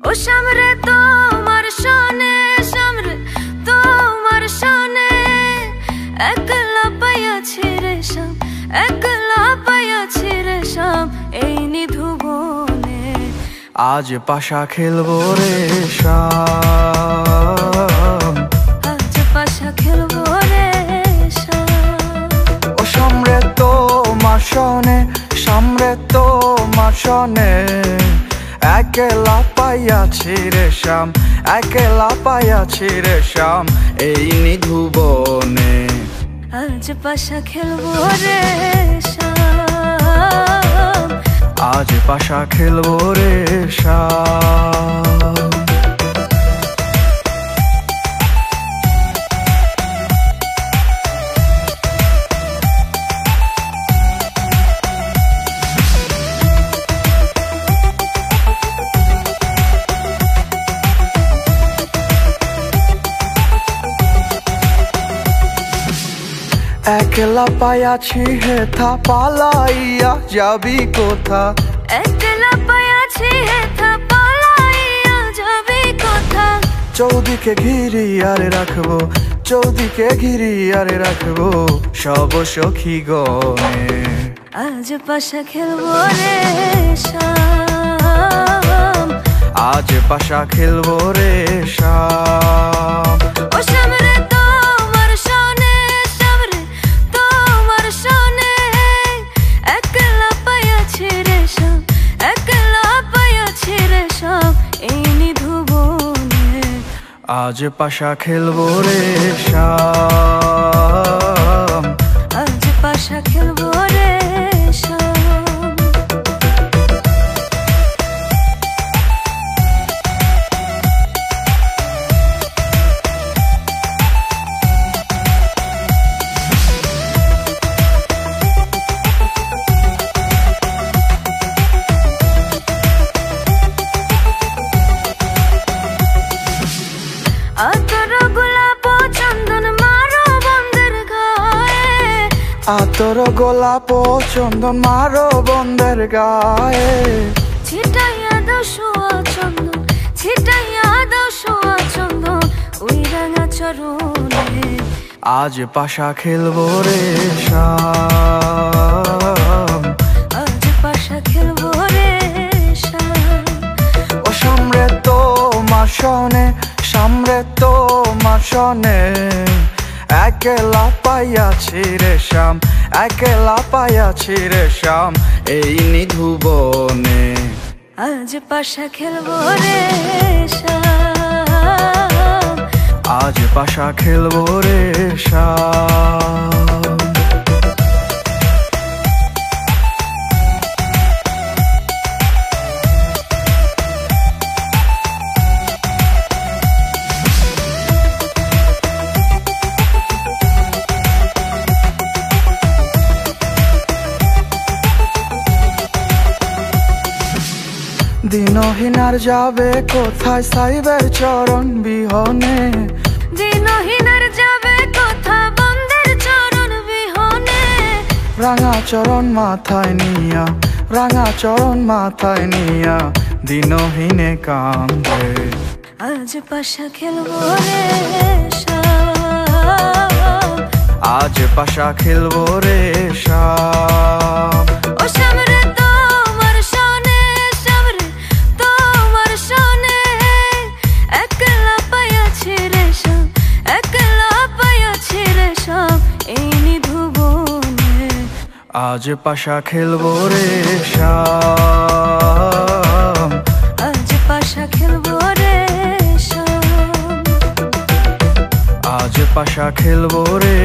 ও সামরে তোমার শানে, সামরে তোমার শানে, একলা পাইয়াছি রে শাম, একলা পাইয়াছি রে শাম এই নিধুবনে। আজ পাশা খেলবো রে শাম, আজ পাশা খেলবো রে শাম। ও সামরে তোমার শানে, সামরে তোমার শানে, একলা পাইয়াছি রে শাম, একলা পাইয়াছি রে শাম এই নিধুবনে। আজ পাশা খেলবো রে শাম, আজ পাশা খেলবো রে শাম। একলা পাইয়াছি হেথা, পালাইয়া যাবি কোথা? একলা পাইয়াছি হেথা, পালাইয়া যাবি কোথা? চৌদিকে ঘিরি আরে রাখবো, চৌদিকে ঘিরি আরে রাখবো সব সখী গনে। আজ পাশা খেলবো রে শাম, আজ পাশা খেলবো রে শাম। ও সামরে তোমার শানে, সামরে তোমার শানে, একলা পাইয়াছি রে শাম, একলা পাইয়াছি রে শাম এই নিধুবনে। আজ পাশা খেলবো রে শাম, আজ পাশা খেলবো রে শাম। আতর গোলাপ চন্দন মারো বন্ধের গায়ে, আতর গোলাপ চন্দন মারো বন্ধের গায়ে, ছিটাইয়া দাও সোয়া চন্দন, ছিটাইয়া দাও সোয়া চন্দন ওই রাঙা চরণে। আজ পাশা খেলবো রে শাম, আজ পাশা খেলবো রে শাম। ও সামরে তোমার শানে, সামরে তোমার শানে, একলা পাইয়াছি রে শাম, একলা পাইয়াছি রে শাম এই নিধুবনে। আজ পাশা খেলবো রে শাম, আজ পাশা খেলবো রে শাম। দিনহীনার যাবে কোথায় সাইবের চরণ বিহনে? দিনহীনার যাবে কোথা বন্ধের চরণ বিহনে? রাঙা চরণ মাথায় নিয়া, রাঙা চরণ মাথায় নিয়া দিনহীনে কান্দে। আজ পাশা খেলবো রে শাম, আজ পাশা খেলবো রে শাম। ও সামরে তোমার শানে, সামরে তোমার শানে, একলা পাইয়াছি রে শাম, একলা পাইয়াছি রে শাম এই নিধুবনে। আজ পাশা খেলবো রে শাম, আজ পাশা খেলবো রে শাম, আজ পাশা খেলবো রে